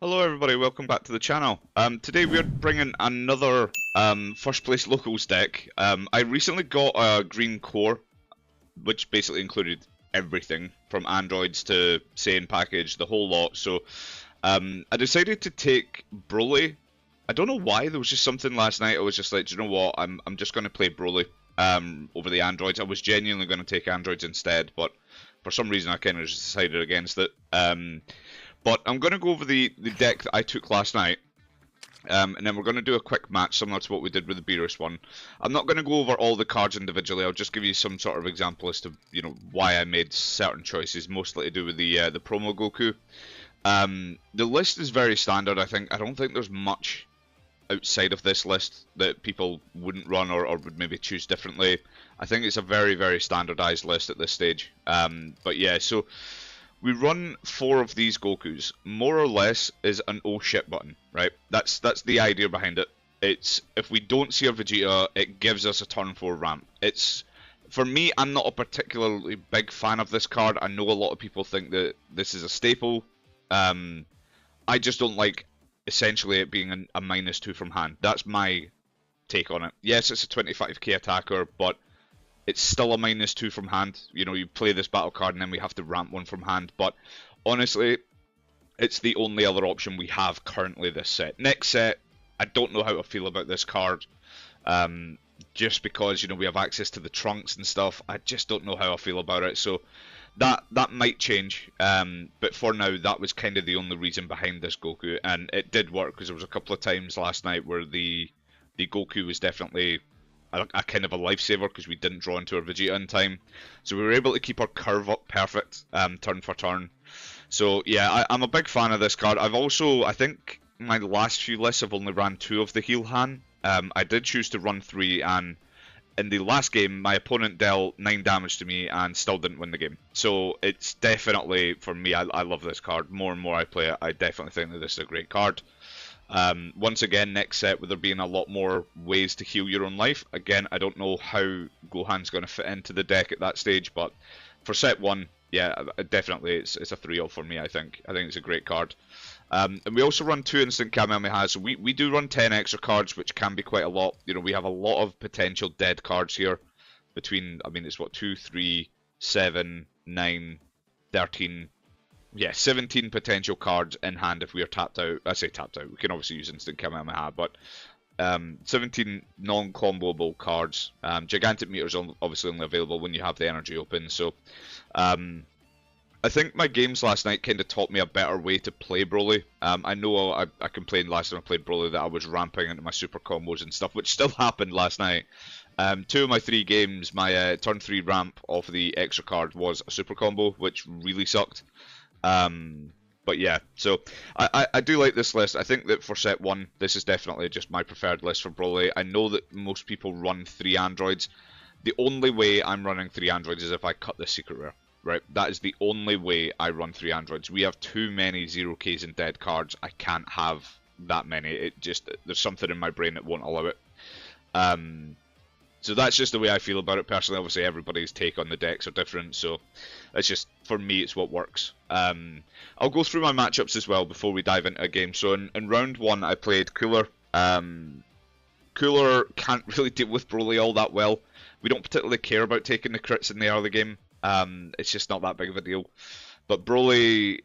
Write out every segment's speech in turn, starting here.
Hello everybody, welcome back to the channel. Today we're bringing another first place locals deck. I recently got a green core, which basically included everything from androids to Saiyan package, the whole lot. So I decided to take Broly. I don't know why, there was just something last night. I was just like, do you know what, I'm just going to play Broly over the androids. I was genuinely going to take androids instead, but for some reason I kind of just decided against it. But I'm going to go over the deck that I took last night, and then we're going to do a quick match similar to what we did with the Beerus one. I'm not going to go over all the cards individually. I'll just give you some sort of example as to why I made certain choices, mostly to do with the promo Goku. The list is very standard. I don't think there's much outside of this list that people wouldn't run or would maybe choose differently. I think it's a very, very standardized list at this stage. But yeah, so we run 4 of these Gokus. More or less is an oh shit button, right? That's the idea behind it. It's if we don't see a Vegeta, it gives us a turn 4 ramp. It's, for me, I'm not a particularly big fan of this card. I know a lot of people think that this is a staple. I just don't like essentially it being a -2 from hand. That's my take on it. Yes, it's a 25k attacker, but it's still a -2 from hand. You play this battle card and then we have to ramp 1 from hand. But honestly, it's the only other option we have currently this set. Next set, I don't know how I feel about this card. Just because, we have access to the trunks and stuff. I just don't know how I feel about it. So that might change. But for now, that was kind of the only reason behind this Goku. And it did work because there was a couple of times last night where the Goku was definitely a kind of a lifesaver because we didn't draw into our Vegeta in time. So we were able to keep our curve up perfect, turn for turn. So yeah, I'm a big fan of this card. I think my last few lists I've only ran 2 of the Heal Han. I did choose to run 3, and in the last game my opponent dealt 9 damage to me and still didn't win the game. So it's definitely, for me, I love this card. More and more I play it, I definitely think that this is a great card. Once again, next set, with there being a lot more ways to heal your own life. Again, I don't know how Gohan's going to fit into the deck at that stage, but for set 1, yeah, definitely it's a 3-0 for me, I think. I think it's a great card. And we also run 2 instant Kamehameha, so we do run 10 extra cards, which can be quite a lot. We have a lot of potential dead cards here. Between, it's what, 2, 3, 7, 9, 13... Yeah, 17 potential cards in hand if we are tapped out. I say tapped out, we can obviously use instant Kamehameha, but 17 non-comboable cards. Gigantic Meter is obviously only available when you have the energy open, so I think my games last night kind of taught me a better way to play Broly. I know I complained last time I played Broly that I was ramping into my super combos and stuff, which still happened last night. 2 of my 3 games, my turn 3 ramp off the extra card was a super combo, which really sucked. But yeah, so I do like this list. I think that for set 1, this is definitely just my preferred list for Broly. I know that most people run 3 androids. The only way I'm running 3 androids is if I cut the secret rare, right? That is the only way I run 3 androids. We have too many 0Ks and dead cards. I can't have that many. There's something in my brain that won't allow it. So that's just the way I feel about it personally. Obviously, everybody's take on the decks are different, so it's just, for me, it's what works. I'll go through my matchups as well before we dive into a game. So in round 1, I played Cooler. Cooler can't really deal with Broly all that well. We don't particularly care about taking the crits in the early game. It's just not that big of a deal. But Broly,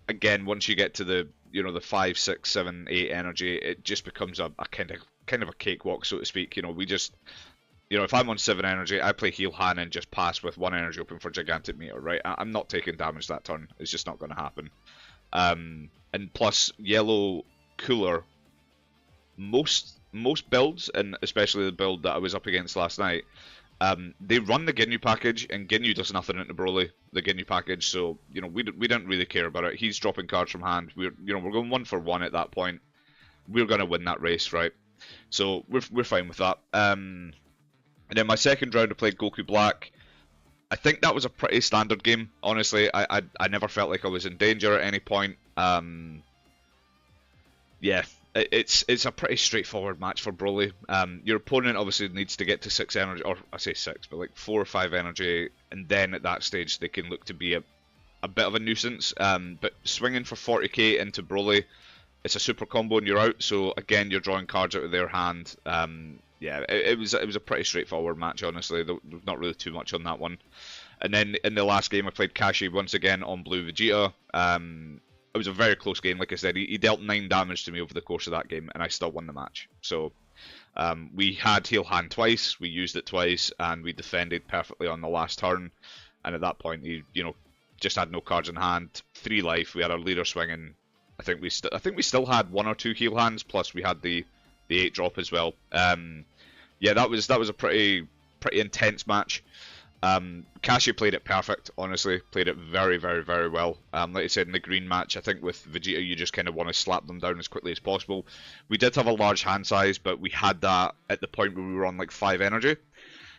again, once you get to the the 5, 6, 7, 8 energy, it just becomes a kind of a cakewalk, so to speak. We just, if I'm on 7 energy, I play Heal Han and just pass with 1 energy open for Gigantic Meter, right? I'm not taking damage that turn. It's just not going to happen. And plus, Yellow Cooler, most builds, and especially the build that I was up against last night, they run the Ginyu package, and Ginyu does nothing into Broly, the Ginyu package, so, we don't really care about it. He's dropping cards from hand. We're going 1 for 1 at that point. We're going to win that race, right? So, we're fine with that. And then my second round I played Goku Black. I think that was a pretty standard game, honestly. I never felt like I was in danger at any point. Yeah, it's a pretty straightforward match for Broly. Your opponent obviously needs to get to 6 energy, or I say 6, but like 4 or 5 energy, and then at that stage they can look to be a a bit of a nuisance. But swinging for 40k into Broly, it's a super combo and you're out. So again, you're drawing cards out of their hand. Yeah, it was a pretty straightforward match, honestly. There's not really too much on that one. And then in the last game, I played Kashi once again on Blue Vegeta. It was a very close game. Like I said, he dealt 9 damage to me over the course of that game, and I still won the match. So we had heal hand twice, we used it twice, and we defended perfectly on the last turn. And at that point, he just had no cards in hand. 3 life. We had our leader swinging. I think we still had 1 or 2 heal hands. Plus we had the 8 drop as well. Yeah, that was a pretty intense match. Kashi played it perfect, honestly. Played it very, very, very well. Like I said, in the green match, I think with Vegeta, you just kind of want to slap them down as quickly as possible. We did have a large hand size, but we had that at the point where we were on like 5 energy.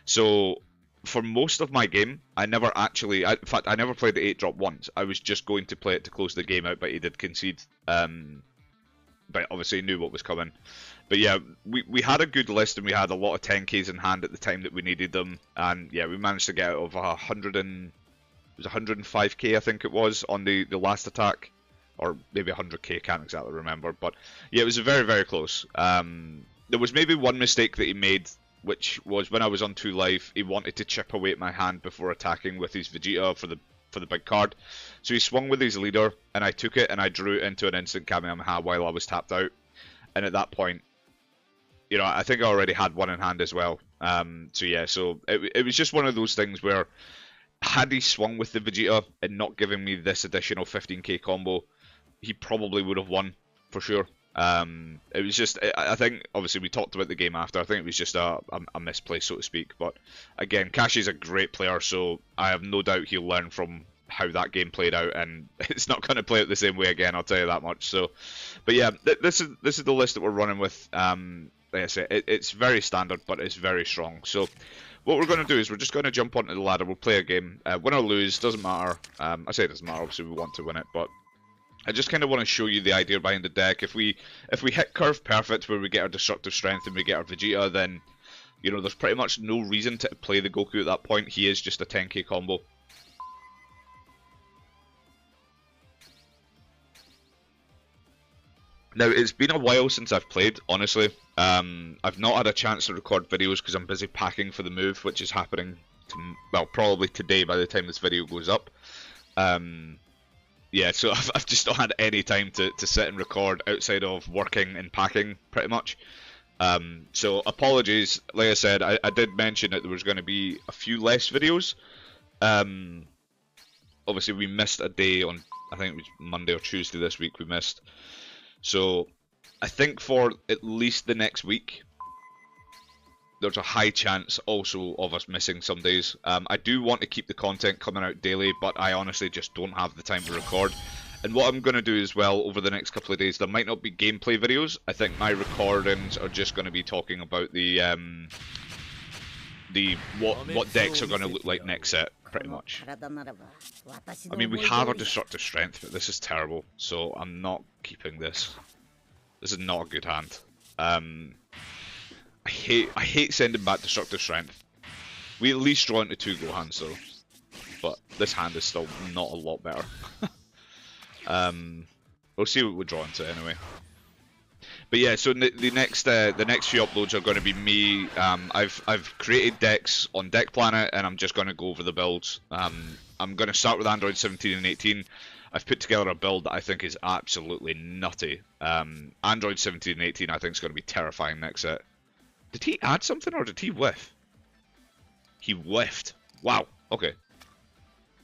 So for most of my game, I never actually... in fact, I never played the 8 drop once. I was just going to play it to close the game out, but he did concede. But obviously he knew what was coming. But yeah, we had a good list and we had a lot of 10Ks in hand at the time that we needed them. And yeah, we managed to get out of 105k, I think it was, on the last attack. Or maybe 100k, can't exactly remember. But yeah, it was very, very close. There was maybe one mistake that he made, which was when I was on 2 life, he wanted to chip away at my hand before attacking with his Vegeta for the big card. So he swung with his leader, and I took it and I drew it into an instant Kamehameha while I was tapped out. And at that point, I think I already had 1 in hand as well. So yeah, so it was just one of those things where had he swung with the Vegeta and not given me this additional 15k combo, he probably would have won for sure. It was just, I think, obviously we talked about the game after, I think it was just a misplay, so to speak. But again, Kashi's a great player, so I have no doubt he'll learn from how that game played out, and it's not going to play out the same way again, I'll tell you that much. So, but yeah, this is the list that we're running with. Like I say, it's very standard, but it's very strong. So what we're going to do is we're just going to jump onto the ladder, we'll play a game. Win or lose, doesn't matter. I say it doesn't matter, obviously we want to win it, but I just kind of want to show you the idea behind the deck. If we hit curve perfect where we get our destructive strength and we get our Vegeta, then there's pretty much no reason to play the Goku at that point. He is just a 10k combo. Now, it's been a while since I've played, honestly. I've not had a chance to record videos because I'm busy packing for the move, which is happening, probably today by the time this video goes up. Yeah, so I've just not had any time to sit and record outside of working and packing, pretty much. So apologies. Like I said, I did mention that there was going to be a few less videos. Obviously, we missed a day on, I think it was Monday or Tuesday this week we missed. So I think for at least the next week, there's a high chance also of us missing some days. I do want to keep the content coming out daily, but I honestly just don't have the time to record. And what I'm going to do as well over the next couple of days, there might not be gameplay videos. I think my recordings are just going to be talking about the what decks are going to look like next set, pretty much. I mean, we have our destructive strength, but this is terrible, so I'm not keeping this. This is not a good hand. I hate sending back destructive strength. We at least draw into 2 Gohans though, but this hand is still not a lot better. We'll see what we draw into anyway. But yeah, so the next few uploads are going to be me. I've created decks on Deck Planet, and I'm just going to go over the builds. I'm going to start with Android 17 and 18. I've put together a build that I think is absolutely nutty. Android 17 and 18 I think is going to be terrifying next set. Did he add something or did he whiff? He whiffed. Wow. Okay.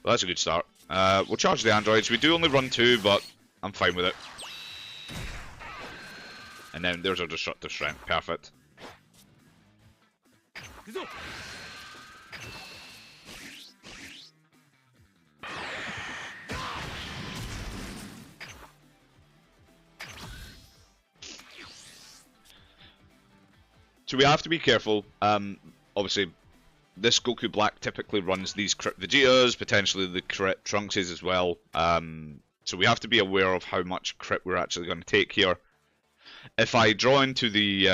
Well, that's a good start. We'll charge the androids. We do only run 2, but I'm fine with it. And then there's our destructive strength. Perfect. So we have to be careful. Obviously, this Goku Black typically runs these crit Vegetas, potentially the crit Trunkses as well. So we have to be aware of how much crit we're actually going to take here. If I draw into the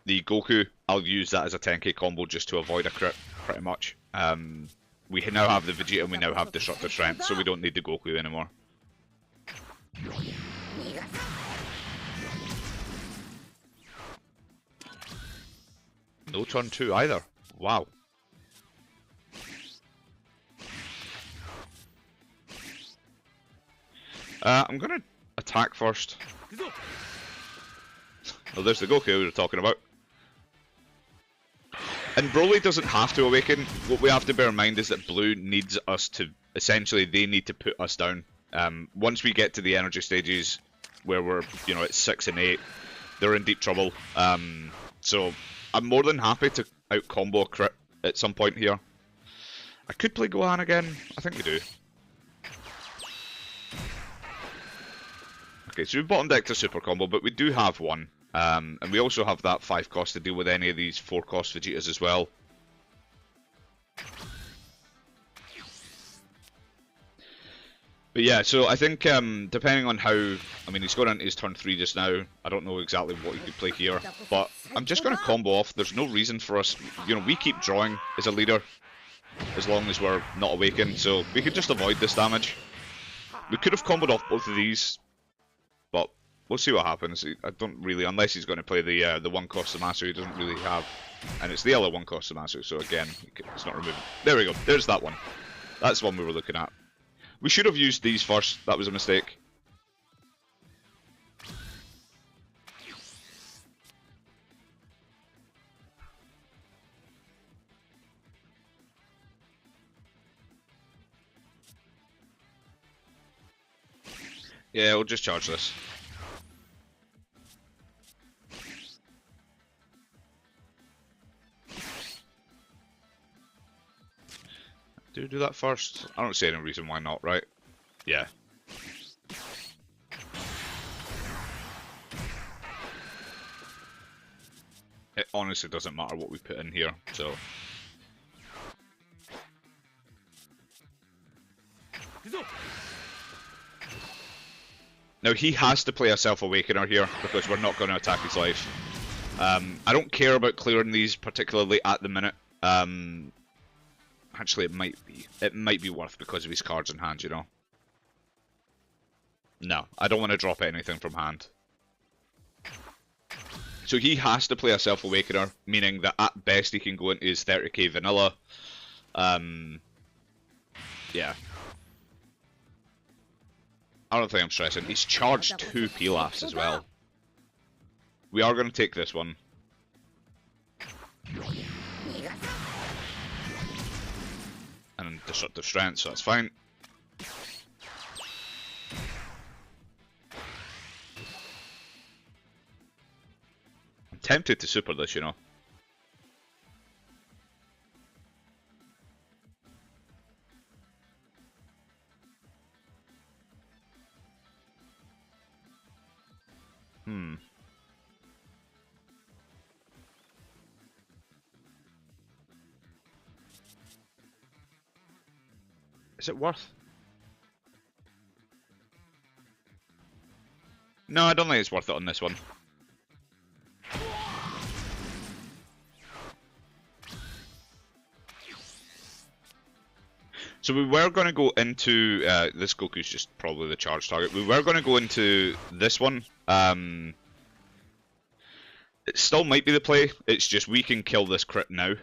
Goku, I'll use that as a 10k combo just to avoid a crit, pretty much. we now have the Vegeta and we now have Disruptor Strength, so we don't need the Goku anymore. No turn 2 either. Wow. I'm gonna attack first. Oh, there's the Goku we were talking about. And Broly doesn't have to awaken. What we have to bear in mind is that Blue needs us to, essentially, they need to put us down. Once we get to the energy stages where we're, you know, at 6 and 8, they're in deep trouble. So I'm more than happy to out combo a crit at some point here. I could play Gohan again. I think we do. Okay, so we've bottom decked a super combo, but we do have one. And we also have that 5 cost to deal with any of these 4 cost Vegetas as well. But yeah, so I think depending on how, I mean, he's going into his turn 3 just now. I don't know exactly what he could play here, but I'm just going to combo off. There's no reason for us, you know, we keep drawing as a leader as long as we're not awakened, so we could just avoid this damage. We could have comboed off both of these, but we'll see what happens. I don't really, unless he's going to play the 1 cost Zamasu, he doesn't really have, and it's the other 1 cost Zamasu, so again, it's not removing. There we go, there's that one. That's the one we were looking at. We should have used these first, that was a mistake. Yeah, we'll just charge this. Do that first? I don't see any reason why not, right? Yeah. It honestly doesn't matter what we put in here, so... Now he has to play a Self-Awakener here, because we're not going to attack his life. I don't care about clearing these particularly at the minute. Actually, it might be worth because of his cards in hand, you know. No, I don't want to drop anything from hand. So he has to play a Self-Awakener, meaning that at best he can go into his 30k vanilla. Yeah. I don't think I'm stressing. He's charged 2 Pilafs as well. We are going to take this one. And Disruptive Strength, so that's fine. I'm tempted to super this, you know. Is it worth? No, I don't think it's worth it on this one. So we were going to go into, this Goku's just probably the charge target. We were going to go into this one. It still might be the play, it's just we can kill this crit now.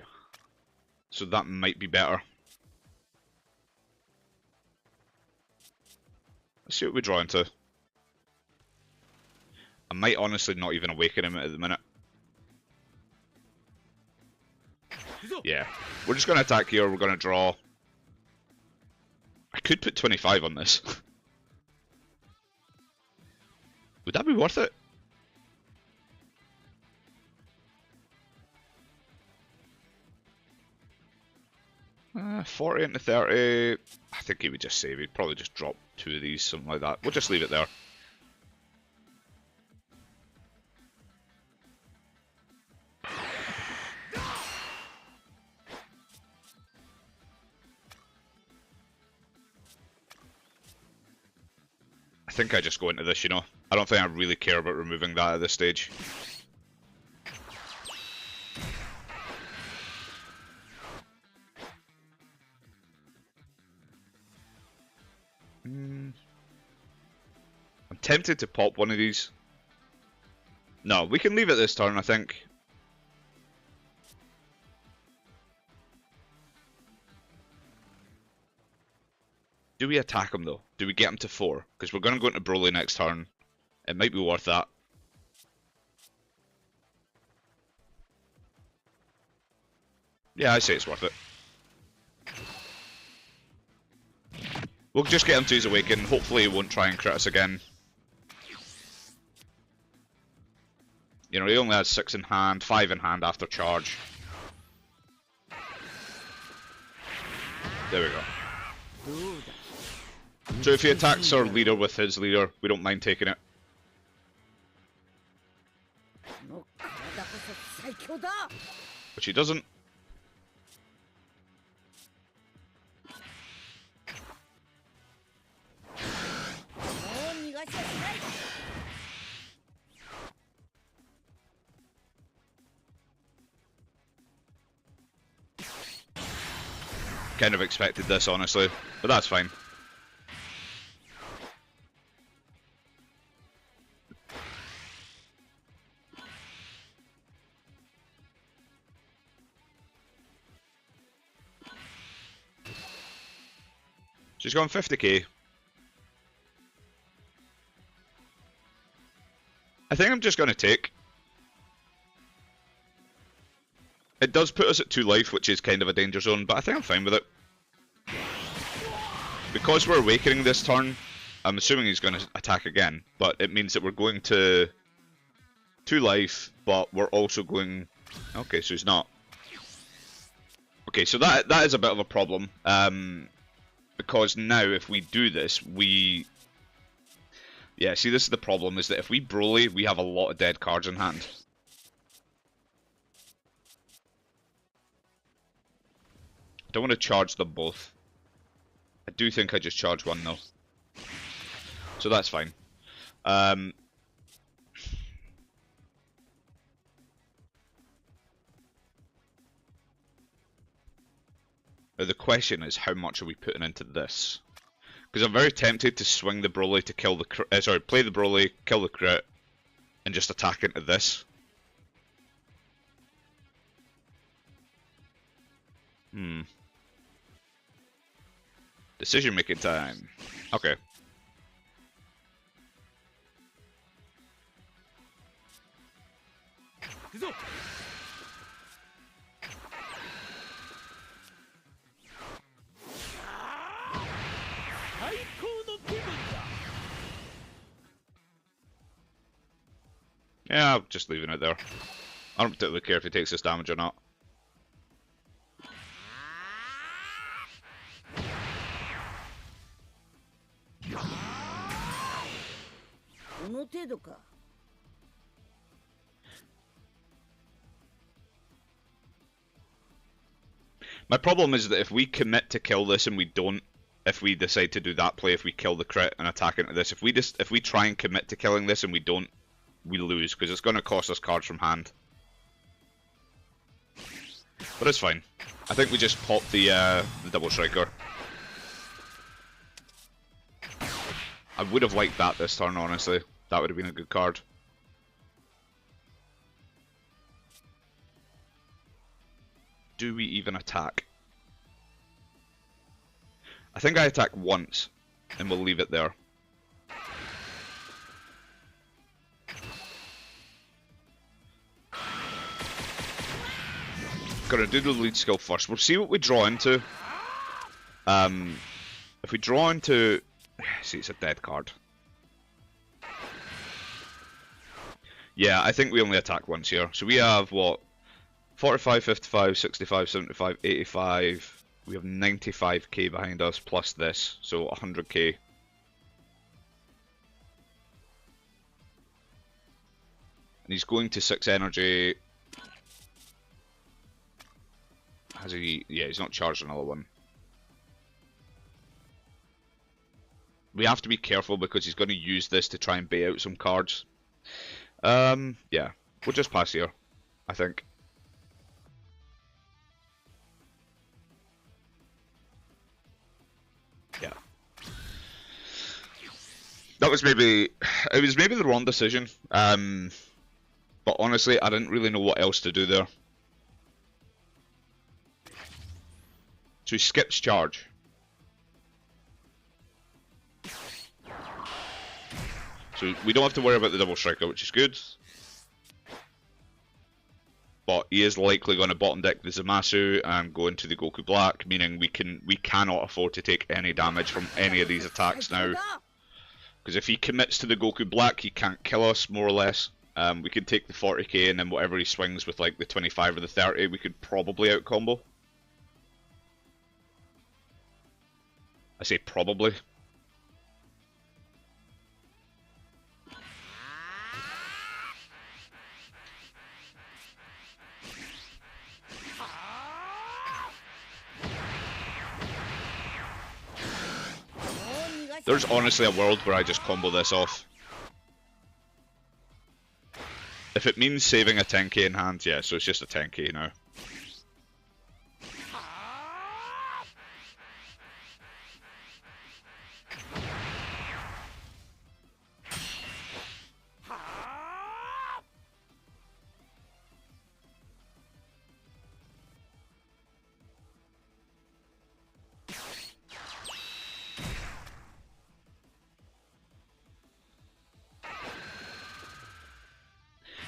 So that might be better. Let's see what we draw into. I might honestly not even awaken him at the minute. Yeah, we're just going to attack here, we're going to draw. I could put 25 on this. Would that be worth it? Uh, 40 into 30. I think he would just save. He'd probably just drop 2 of these, something like that. We'll just leave it there. I think I just go into this, you know. I don't think I really care about removing that at this stage. tempted to pop one of these. No, we can leave it this turn, I think. Do we attack him though? Do we get him to 4? Because we're going to go into Broly next turn. It might be worth that. Yeah, I say it's worth it. We'll just get him to his awaken. Hopefully he won't try and crit us again. You know, he only has 6 in hand, 5 in hand after charge. There we go. So if he attacks our leader with his leader, we don't mind taking it. Which he doesn't. Kind of expected this, honestly, but that's fine. She's gone 50k. I think I'm just going to take. It does put us at 2 life, which is kind of a danger zone, but I think I'm fine with it. Because we're awakening this turn, I'm assuming he's going to attack again, but it means that we're going to 2 life, but we're also going... Okay, so he's not. Okay, so that is a bit of a problem. Because now, if we do this, we... Yeah, see, this is the problem, is that if we Broly, we have a lot of dead cards in hand. I don't want to charge them both. I do think I just charge one, though. So that's fine. Now the question is, how much are we putting into this? Because I'm very tempted to swing the Broly to kill the sorry, play the Broly, kill the crit, and just attack into this. Decision making time. Okay. Yeah, I'm just leaving it there. I don't particularly care if he takes this damage or not. My problem is that if we commit to kill this and we don't, if we decide to do that play, if we kill the crit and attack into this, if we try and commit to killing this and we don't, we lose, because it's going to cost us cards from hand. But it's fine. I think we just pop the double striker. I would have liked that this turn, honestly. That would have been a good card. Do we even attack? I think I attack once, and we'll leave it there. Gonna do the lead skill first. We'll see what we draw into. If we draw into... See, it's a dead card. Yeah, I think we only attack once here. So we have, what? 45, 55, 65, 75, 85. We have 95k behind us, plus this. So 100k. And he's going to 6 energy. Has he... Yeah, he's not charged another one. We have to be careful because he's going to use this to try and bait out some cards. Yeah, we'll just pass here, I think. Yeah. That was maybe, it was maybe the wrong decision. But honestly, I didn't really know what else to do there. So he skips charge. So we don't have to worry about the double striker, which is good. But he is likely going to bottom deck the Zamasu and go into the Goku Black, meaning we cannot afford to take any damage from any of these attacks now. Because if he commits to the Goku Black, he can't kill us, more or less. We could take the 40k and then whatever he swings with like the 25 or the 30, we could probably out-combo. I say probably. There's honestly a world where I just combo this off. If it means saving a 10k in hand, yeah, so it's just a 10k now.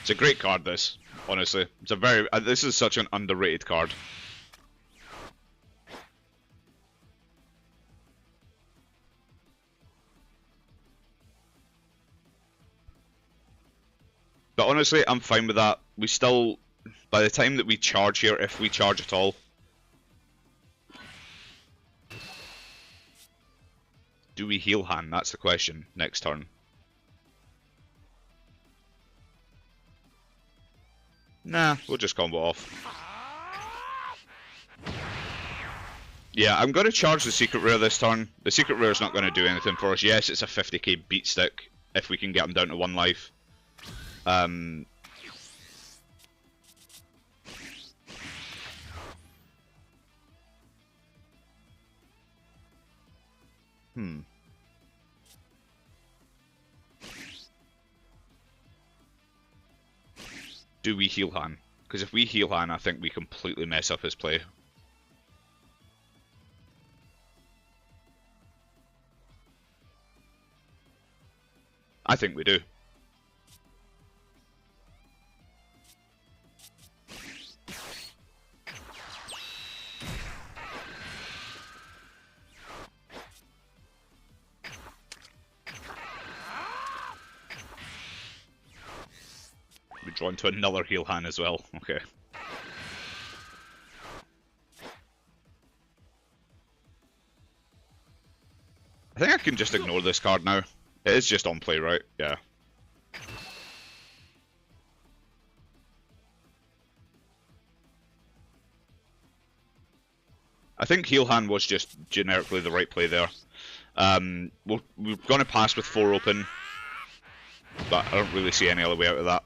It's a great card, this, honestly. It's a very, this is such an underrated card. But honestly, I'm fine with that. We still, by the time that we charge here, if we charge at all. Do we heal hand? That's the question next turn. Nah, we'll just combo off. Yeah, I'm going to charge the secret rare this turn. The secret rare is not going to do anything for us. Yes, it's a 50k beat stick if we can get him down to 1 life. Do we heal Han? Because if we heal Han, I think we completely mess up his play. I think we do. We draw into another heal hand as well. Okay. I think I can just ignore this card now. It is just on play, right? Yeah. I think heal hand was just generically the right play there. We're going to pass with 4 open, but I don't really see any other way out of that.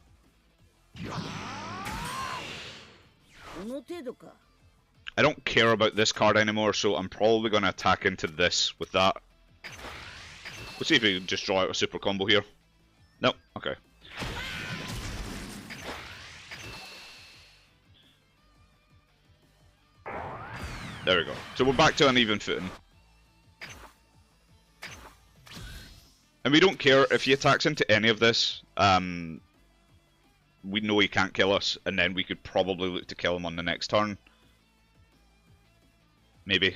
I don't care about this card anymore, so I'm probably going to attack into this with that. We'll see if we can just draw out a super combo here. No, okay. There we go. So we're back to an even footing. And we don't care if he attacks into any of this. We know he can't kill us, and then we could probably look to kill him on the next turn. Maybe.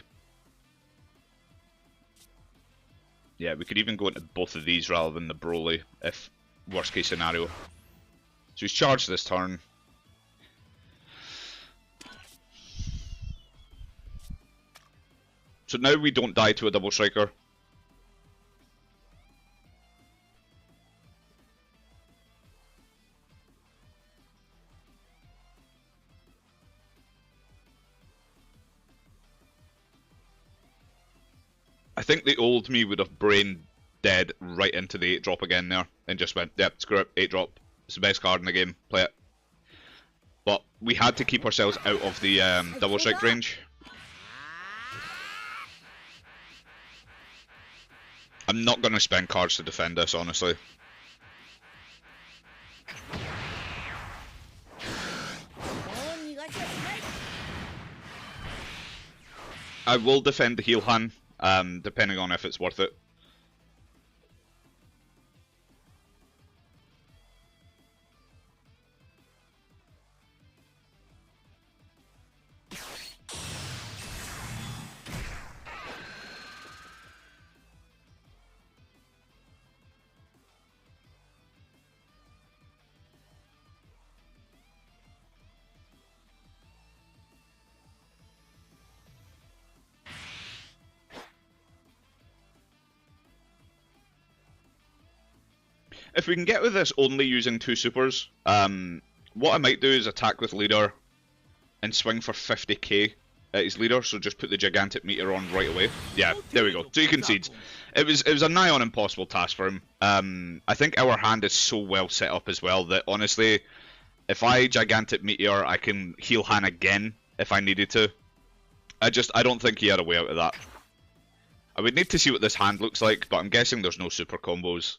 Yeah, we could even go into both of these rather than the Broly, if worst case scenario. So he's charged this turn. So now we don't die to a double striker. I think the old me would have brain dead right into the 8-drop again there and just went, yep, screw it, 8-drop. It's the best card in the game, play it. But we had to keep ourselves out of the double strike range. I'm not going to spend cards to defend this, honestly. I will defend the heal hand, depending on if it's worth it. If we can get with this only using 2 supers, what I might do is attack with leader and swing for 50k at his leader, so just put the gigantic meteor on right away. Yeah, there we go. So he concedes. It was a nigh on impossible task for him. I think our hand is so well set up as well that honestly, if I gigantic meteor, I can heal Han again if I needed to. I don't think he had a way out of that. I would need to see what this hand looks like, but I'm guessing there's no super combos.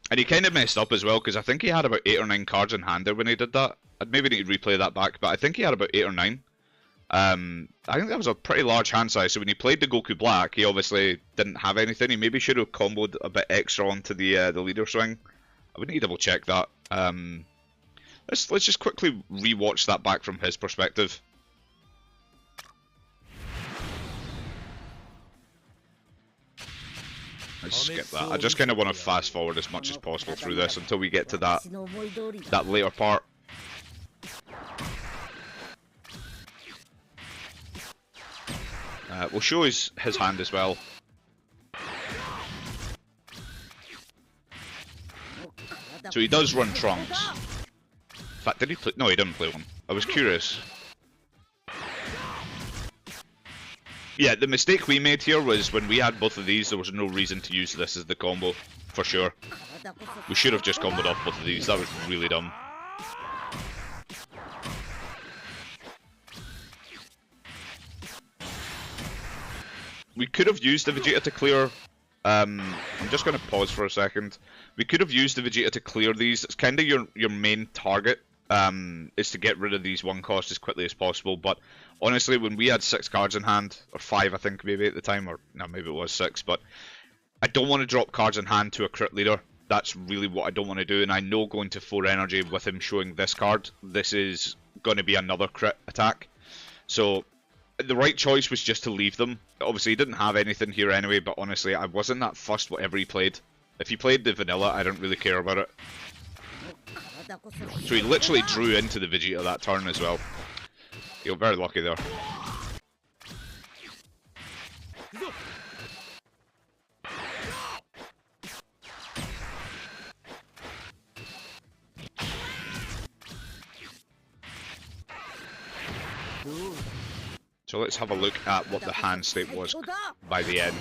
And he kind of messed up as well, because I think he had about 8 or 9 cards in hand there when he did that. I'd maybe need to replay that back, but I think he had about 8 or 9. I think that was a pretty large hand size, so when he played the Goku Black, he obviously didn't have anything. He maybe should have comboed a bit extra onto the leader swing. I would need to double check that. Let's just quickly re-watch that back from his perspective. Let's skip that. I just kind of want to fast forward as much as possible through this until we get to that later part. We'll show his hand as well. So he does run Trunks. In fact, did he play? No, he didn't play one. I was curious. Yeah, the mistake we made here was when we had both of these, there was no reason to use this as the combo, for sure. We should have just comboed off both of these, that was really dumb. We could have used the Vegeta to clear... I'm just going to pause for a second. We could have used the Vegeta to clear these. It's kind of your main target, is to get rid of these 1 cost as quickly as possible, but honestly, when we had 6 cards in hand, or 5 I think maybe at the time, or no, maybe it was 6, but I don't want to drop cards in hand to a crit leader. That's really what I don't want to do, and I know going to 4 energy with him showing this card, this is going to be another crit attack. So the right choice was just to leave them. Obviously he didn't have anything here anyway, but honestly I wasn't that fussed whatever he played. If he played the vanilla, I don't really care about it. So he literally drew into the Vegeta that turn as well. You're very lucky there. So let's have a look at what the hand state was by the end.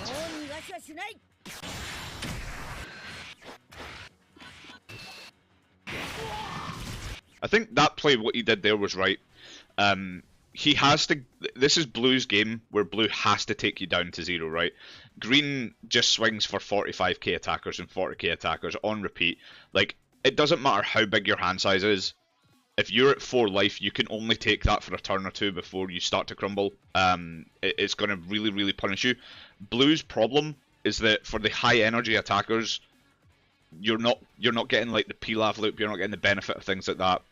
I think that play, what he did there was right. He has to... This is Blue's game, where Blue has to take you down to 0, right? Green just swings for 45k attackers and 40k attackers on repeat. Like, it doesn't matter how big your hand size is. If you're at 4 life, you can only take that for a turn or 2 before you start to crumble. It's going to really, really punish you. Blue's problem is that for the high energy attackers, you're not getting like the Pilaf loop, you're not getting the benefit of things like that.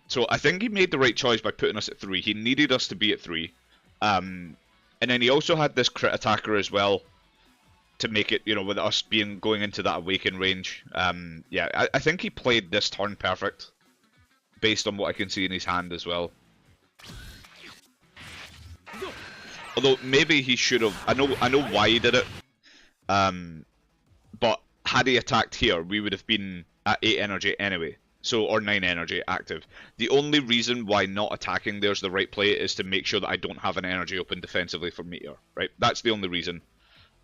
So I think he made the right choice by putting us at 3. He needed us to be at 3. And then he also had this crit attacker as well to make it, you know, with us going into that awaken range. Yeah, I think he played this turn perfect, based on what I can see in his hand as well. Although maybe he should have. I know why he did it. But had he attacked here, we would have been at 8 energy anyway. So, or 9 energy active. The only reason why not attacking there's the right play is to make sure that I don't have an energy open defensively for Meteor, right? That's the only reason.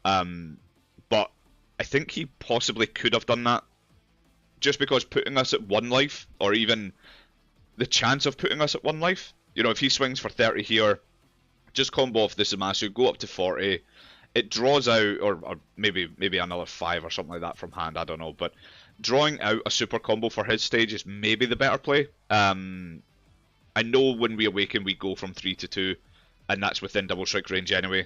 But I think he possibly could have done that. Just because putting us at 1 life, or even the chance of putting us at 1 life, you know, if he swings for 30 here, just combo off the Zamasu, go up to 40. It draws out, or maybe another 5 or something like that from hand, I don't know. But drawing out a super combo for his stage is maybe the better play. I know when we awaken we go from 3 to 2, and that's within double strike range anyway.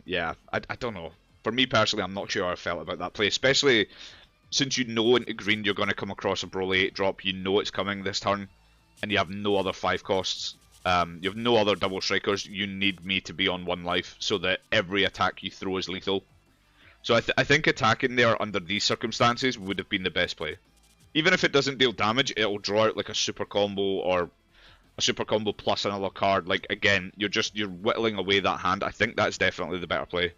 Yeah, I don't know. For me personally, I'm not sure how I felt about that play, especially since you know into green you're going to come across a Broly 8 drop, you know it's coming this turn, and you have no other 5 costs. You have no other double strikers. You need me to be on 1 life so that every attack you throw is lethal. So I think attacking there under these circumstances would have been the best play. Even if it doesn't deal damage, it'll draw out like a super combo or a super combo plus another card. Like, again, you're whittling away that hand. I think that's definitely the better play.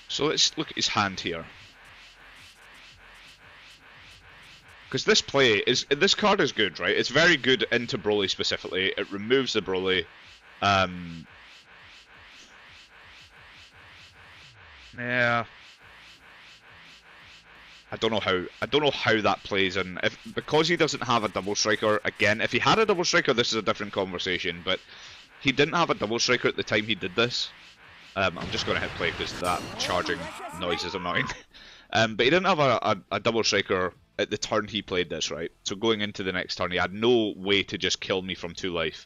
So let's look at his hand here. Because this card is good, right? It's very good into Broly specifically. It removes the Broly. Yeah. I don't know how that plays in. Because he doesn't have a double striker, again, if he had a double striker this is a different conversation, but he didn't have a double striker at the time he did this. I'm just going to hit play because that charging noise is annoying. But he didn't have a double striker at the turn he played this, right? So going into the next turn, he had no way to just kill me from 2 life.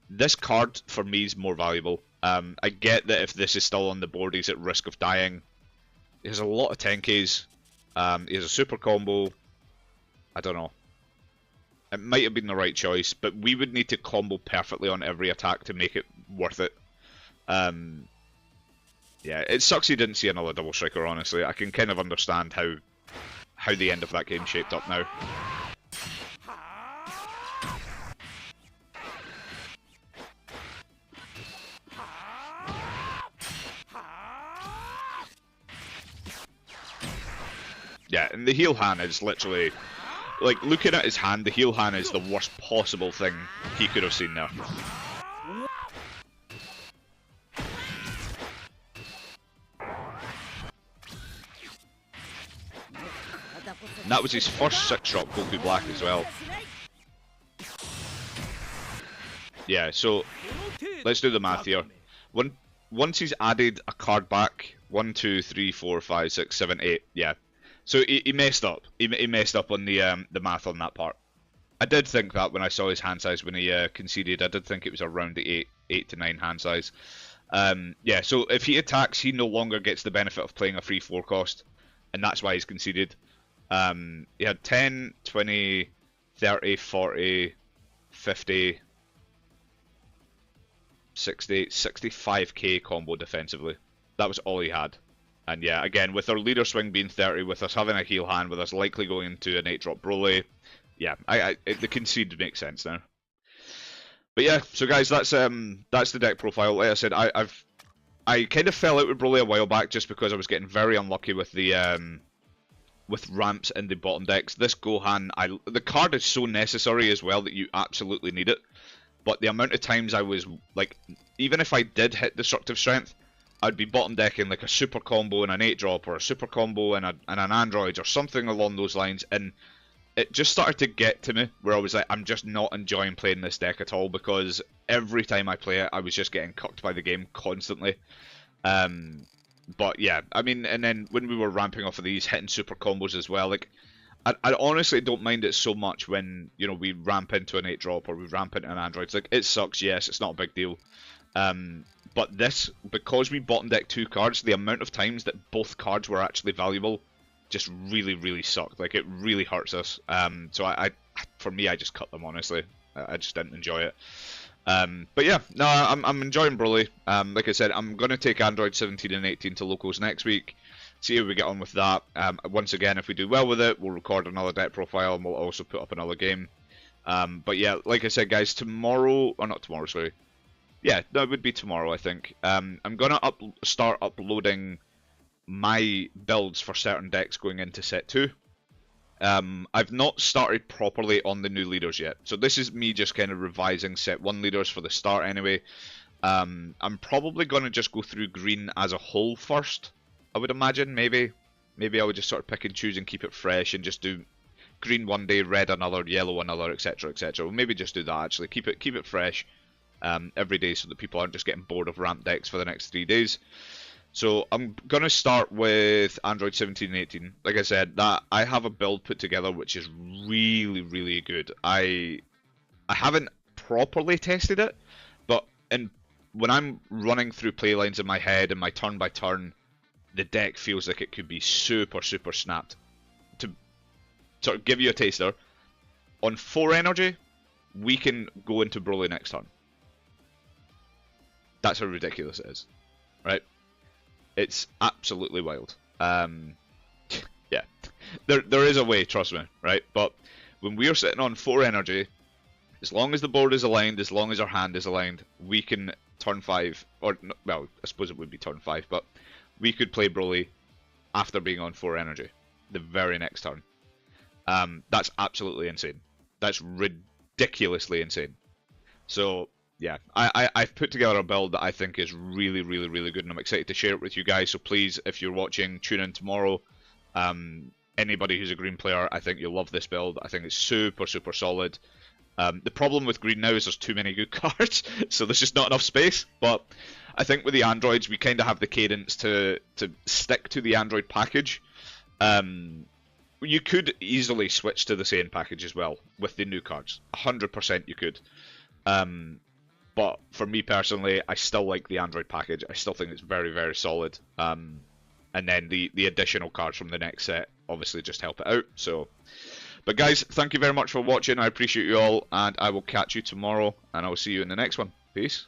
This card, for me, is more valuable. I get that if this is still on the board, he's at risk of dying. He has a lot of 10Ks. He has a super combo. I don't know. It might have been the right choice, but we would need to combo perfectly on every attack to make it worth it. Yeah, it sucks he didn't see another double striker, honestly. I can kind of understand how the end of that game shaped up now. Yeah, and the heal hand is literally... Like, looking at his hand, the heal hand is the worst possible thing he could have seen there. And that was his first 6-drop Goku Black as well. Yeah, so let's do the math here. Once he's added a card back, 1, 2, 3, 4, 5, 6, 7, 8, yeah. So he messed up. He messed up on the math on that part. I did think that when I saw his hand size when he conceded. I did think it was around the 8 to 9 hand size. Yeah, so if he attacks, he no longer gets the benefit of playing a free 4 cost, and that's why he's conceded. He had 10, 20, 30, 40, 50, 60, 65k combo defensively. That was all he had. And yeah, again, with our leader swing being 30, with us having a heal hand, with us likely going into an 8-drop Broly, yeah, the concede makes sense now. But yeah, so guys, that's the deck profile. Like I said, I kind of fell out with Broly a while back just because I was getting very unlucky with the with ramps in the bottom decks. This Gohan, the card is so necessary as well that you absolutely need it. But the amount of times I was like, even if I did hit Destructive Strength, I'd be bottom decking like a super combo and an 8-drop, or a super combo and an android, or something along those lines, and it just started to get to me where I was like, I'm just not enjoying playing this deck at all, because every time I play it, I was just getting cucked by the game constantly. But yeah, I mean, and then when we were ramping off of these, hitting super combos as well, like, I honestly don't mind it so much when, you know, we ramp into an 8-drop or we ramp into an android. It's like, it sucks, yes, it's not a big deal. But this, because we bottom deck 2 cards, the amount of times that both cards were actually valuable just really, really sucked. Like, it really hurts us. So for me, I just cut them, honestly. I just didn't enjoy it. But yeah, no, I'm enjoying Broly. Like I said, I'm going to take Android 17 and 18 to locals next week. See how we get on with that. Once again, if we do well with it, we'll record another deck profile and we'll also put up another game. But yeah, like I said, guys, tomorrow, or not tomorrow, sorry. Yeah, no, it would be tomorrow, I think. I'm going to start uploading my builds for certain decks going into set 2. I've not started properly on the new leaders yet. So this is me just kind of revising set 1 leaders for the start anyway. I'm probably going to just go through green as a whole first, I would imagine. Maybe I would just sort of pick and choose and keep it fresh and just do green one day, red another, yellow another, etc, etc. We'll maybe just do that actually. Keep it fresh every day so that people aren't just getting bored of ramp decks for the next 3 days. So I'm going to start with Android 17 and 18. Like I said, that I have a build put together which is really, really good. I haven't properly tested it, but when I'm running through playlines in my head and my turn by turn, the deck feels like it could be super, super snapped. To sort of give you a taster, on 4 energy, we can go into Broly next turn. That's how ridiculous it is, right? It's absolutely wild. Yeah, there is a way, trust me, right? But when we are sitting on 4 energy, as long as the board is aligned, as long as our hand is aligned, we can turn 5, or well, I suppose it would be turn 5, but we could play Broly after being on 4 energy, the very next turn. That's absolutely insane. That's ridiculously insane. So yeah, I've put together a build that I think is really, really, really good, and I'm excited to share it with you guys. So please, if you're watching, tune in tomorrow. Anybody who's a green player, I think you'll love this build. I think it's super, super solid. The problem with green now is there's too many good cards, so there's just not enough space. But I think with the androids, we kind of have the cadence to stick to the android package. You could easily switch to the Saiyan package as well with the new cards. 100% you could. But for me personally, I still like the Android package. I still think it's very, very solid. And then the additional cards from the next set obviously just help it out. So, but guys, thank you very much for watching. I appreciate you all, and I will catch you tomorrow, and I will see you in the next one. Peace.